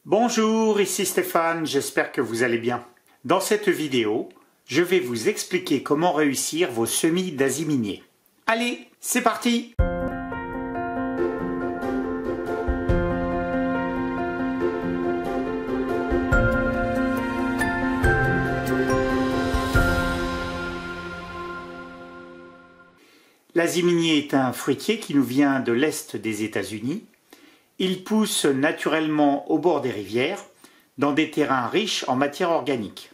Bonjour, ici Stéphane, j'espère que vous allez bien. Dans cette vidéo, je vais vous expliquer comment réussir vos semis d'asil minier. Allez, c'est parti! L'asil minier est un fruitier qui nous vient de l'Est des États-Unis. Il pousse naturellement au bord des rivières, dans des terrains riches en matière organique.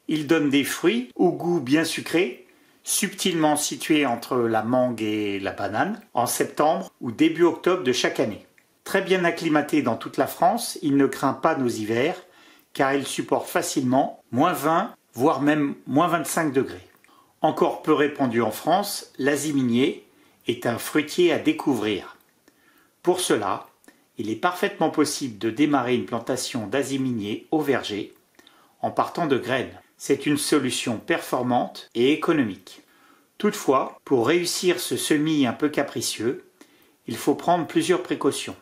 Il donne des fruits au goût bien sucré, subtilement situés entre la mangue et la banane, en septembre ou début octobre de chaque année. Très bien acclimaté dans toute la France, il ne craint pas nos hivers, car il supporte facilement -20, voire même -25 degrés. Encore peu répandu en France, l'asil minier est un fruitier à découvrir. Pour cela, il est parfaitement possible de démarrer une plantation d'asil minier au verger en partant de graines. C'est une solution performante et économique. Toutefois, pour réussir ce semis un peu capricieux, il faut prendre plusieurs précautions.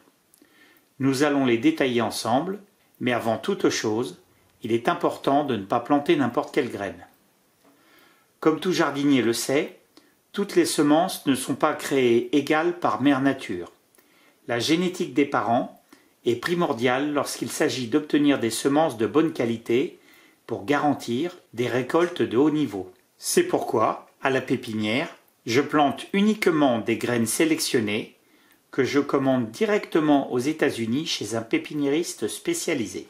Nous allons les détailler ensemble, mais avant toute chose, il est important de ne pas planter n'importe quelle graine. Comme tout jardinier le sait, toutes les semences ne sont pas créées égales par mère nature. La génétique des parents est primordiale lorsqu'il s'agit d'obtenir des semences de bonne qualité pour garantir des récoltes de haut niveau. C'est pourquoi, à la pépinière, je plante uniquement des graines sélectionnées que je commande directement aux États-Unis chez un pépiniériste spécialisé.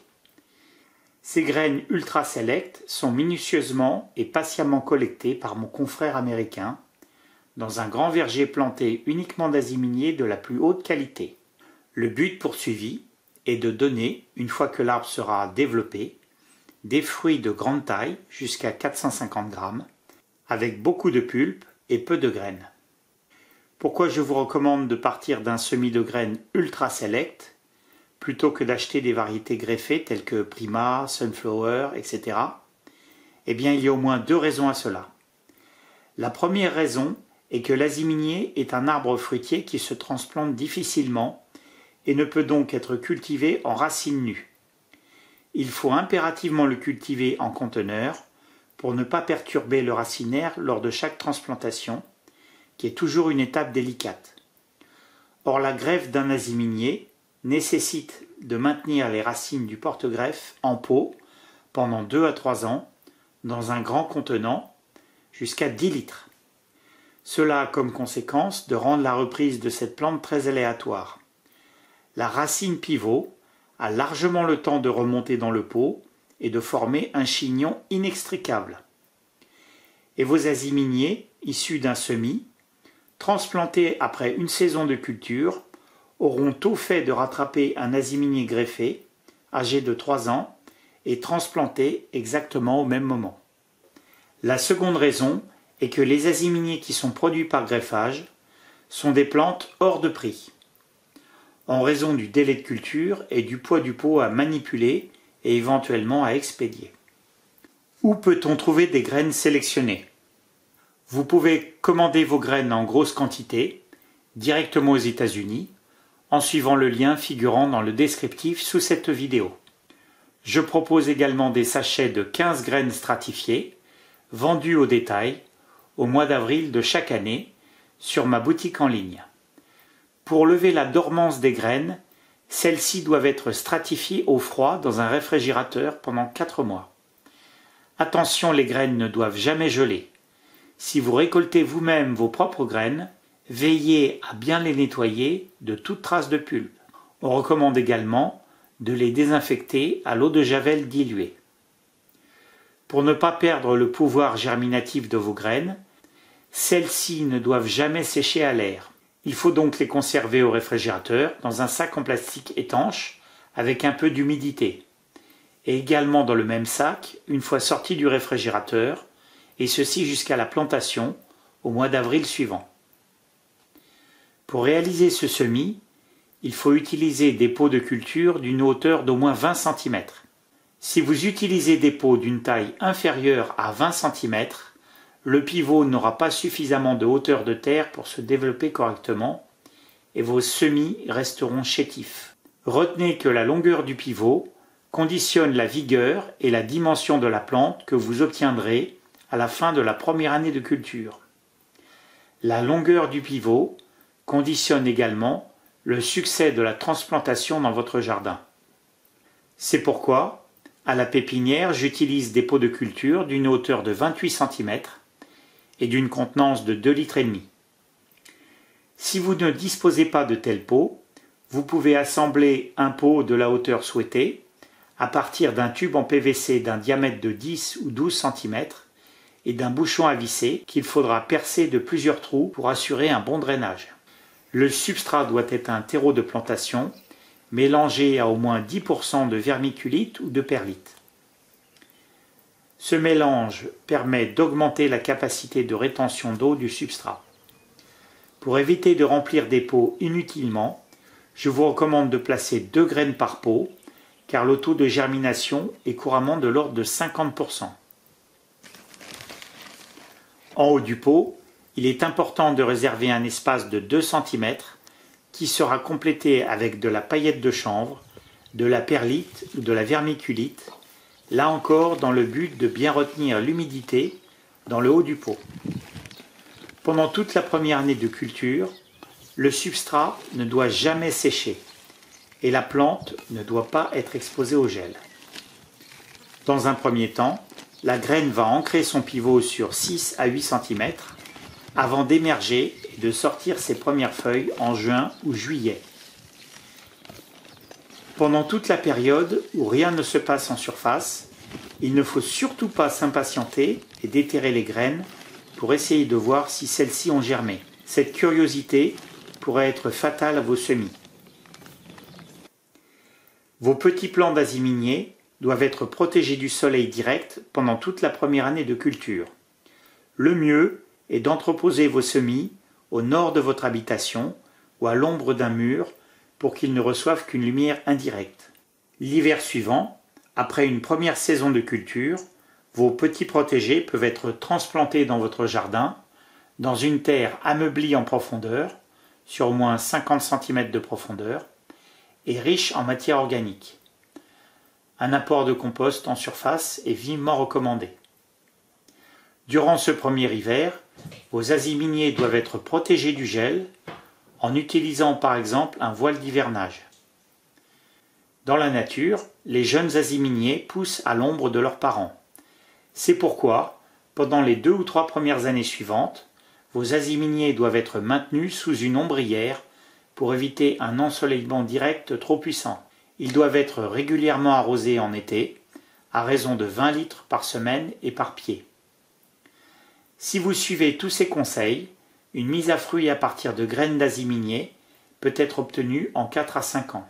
Ces graines ultra select sont minutieusement et patiemment collectées par mon confrère américain dans un grand verger planté uniquement d'asil minier de la plus haute qualité. Le but poursuivi est de donner, une fois que l'arbre sera développé, des fruits de grande taille jusqu'à 450 grammes, avec beaucoup de pulpe et peu de graines. Pourquoi je vous recommande de partir d'un semis de graines ultra select plutôt que d'acheter des variétés greffées telles que Prima, Sunflower, etc. Eh bien, il y a au moins deux raisons à cela. La première raison est que l'asil minier est un arbre fruitier qui se transplante difficilement et ne peut donc être cultivé en racines nues. Il faut impérativement le cultiver en conteneur pour ne pas perturber le racinaire lors de chaque transplantation, qui est toujours une étape délicate. Or, la greffe d'un asil minier nécessite de maintenir les racines du porte-greffe en pot pendant 2 à 3 ans dans un grand contenant jusqu'à 10 litres. Cela a comme conséquence de rendre la reprise de cette plante très aléatoire. La racine pivot a largement le temps de remonter dans le pot et de former un chignon inextricable. Et vos asil miniers, issus d'un semis, transplantés après une saison de culture, auront tôt fait de rattraper un asil minier greffé, âgé de 3 ans, et transplanté exactement au même moment. La seconde raison est que les asil miniers qui sont produits par greffage sont des plantes hors de prix, en raison du délai de culture et du poids du pot à manipuler et éventuellement à expédier. Où peut-on trouver des graines sélectionnées? Vous pouvez commander vos graines en grosse quantité, directement aux États-Unis, en suivant le lien figurant dans le descriptif sous cette vidéo. Je propose également des sachets de 15 graines stratifiées, vendus au détail, au mois d'avril de chaque année, sur ma boutique en ligne. Pour lever la dormance des graines, celles-ci doivent être stratifiées au froid dans un réfrigérateur pendant 4 mois. Attention, les graines ne doivent jamais geler. Si vous récoltez vous-même vos propres graines, veillez à bien les nettoyer de toute trace de pulpe. On recommande également de les désinfecter à l'eau de javel diluée. Pour ne pas perdre le pouvoir germinatif de vos graines, celles-ci ne doivent jamais sécher à l'air. Il faut donc les conserver au réfrigérateur dans un sac en plastique étanche avec un peu d'humidité. Et également dans le même sac une fois sortis du réfrigérateur, et ceci jusqu'à la plantation au mois d'avril suivant. Pour réaliser ce semis, il faut utiliser des pots de culture d'une hauteur d'au moins 20 cm. Si vous utilisez des pots d'une taille inférieure à 20 cm, le pivot n'aura pas suffisamment de hauteur de terre pour se développer correctement et vos semis resteront chétifs. Retenez que la longueur du pivot conditionne la vigueur et la dimension de la plante que vous obtiendrez à la fin de la première année de culture. La longueur du pivot conditionne également le succès de la transplantation dans votre jardin. C'est pourquoi, à la pépinière, j'utilise des pots de culture d'une hauteur de 28 cm et d'une contenance de 2,5 litres. Si vous ne disposez pas de tels pots, vous pouvez assembler un pot de la hauteur souhaitée à partir d'un tube en PVC d'un diamètre de 10 ou 12 cm et d'un bouchon à visser qu'il faudra percer de plusieurs trous pour assurer un bon drainage. Le substrat doit être un terreau de plantation mélangé à au moins 10% de vermiculite ou de perlite. Ce mélange permet d'augmenter la capacité de rétention d'eau du substrat. Pour éviter de remplir des pots inutilement, je vous recommande de placer 2 graines par pot, car le taux de germination est couramment de l'ordre de 50%. En haut du pot, il est important de réserver un espace de 2 cm qui sera complété avec de la paillette de chanvre, de la perlite ou de la vermiculite, là encore dans le but de bien retenir l'humidité dans le haut du pot. Pendant toute la première année de culture, le substrat ne doit jamais sécher et la plante ne doit pas être exposée au gel. Dans un premier temps, la graine va ancrer son pivot sur 6 à 8 cm avant d'émerger et de sortir ses premières feuilles en juin ou juillet. Pendant toute la période où rien ne se passe en surface, il ne faut surtout pas s'impatienter et déterrer les graines pour essayer de voir si celles-ci ont germé. Cette curiosité pourrait être fatale à vos semis. Vos petits plants d'asie minier doivent être protégés du soleil direct pendant toute la première année de culture. Le mieux est d'entreposer vos semis au nord de votre habitation ou à l'ombre d'un mur pour qu'ils ne reçoivent qu'une lumière indirecte. L'hiver suivant, après une première saison de culture, vos petits protégés peuvent être transplantés dans votre jardin, dans une terre ameublée en profondeur, sur au moins 50 cm de profondeur, et riche en matière organique. Un apport de compost en surface est vivement recommandé. Durant ce premier hiver, vos asis miniers doivent être protégés du gel en utilisant par exemple un voile d'hivernage. Dans la nature, les jeunes asis miniers poussent à l'ombre de leurs parents. C'est pourquoi, pendant les 2 ou 3 premières années suivantes, vos asis miniers doivent être maintenus sous une ombrière pour éviter un ensoleillement direct trop puissant. Ils doivent être régulièrement arrosés en été, à raison de 20 litres par semaine et par pied. Si vous suivez tous ces conseils, une mise à fruit à partir de graines d'asis minier peut être obtenue en 4 à 5 ans.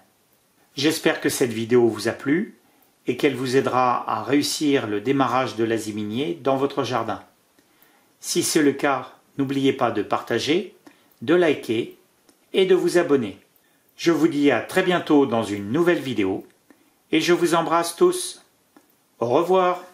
J'espère que cette vidéo vous a plu et qu'elle vous aidera à réussir le démarrage de l'asis minier dans votre jardin. Si c'est le cas, n'oubliez pas de partager, de liker et de vous abonner. Je vous dis à très bientôt dans une nouvelle vidéo et je vous embrasse tous. Au revoir.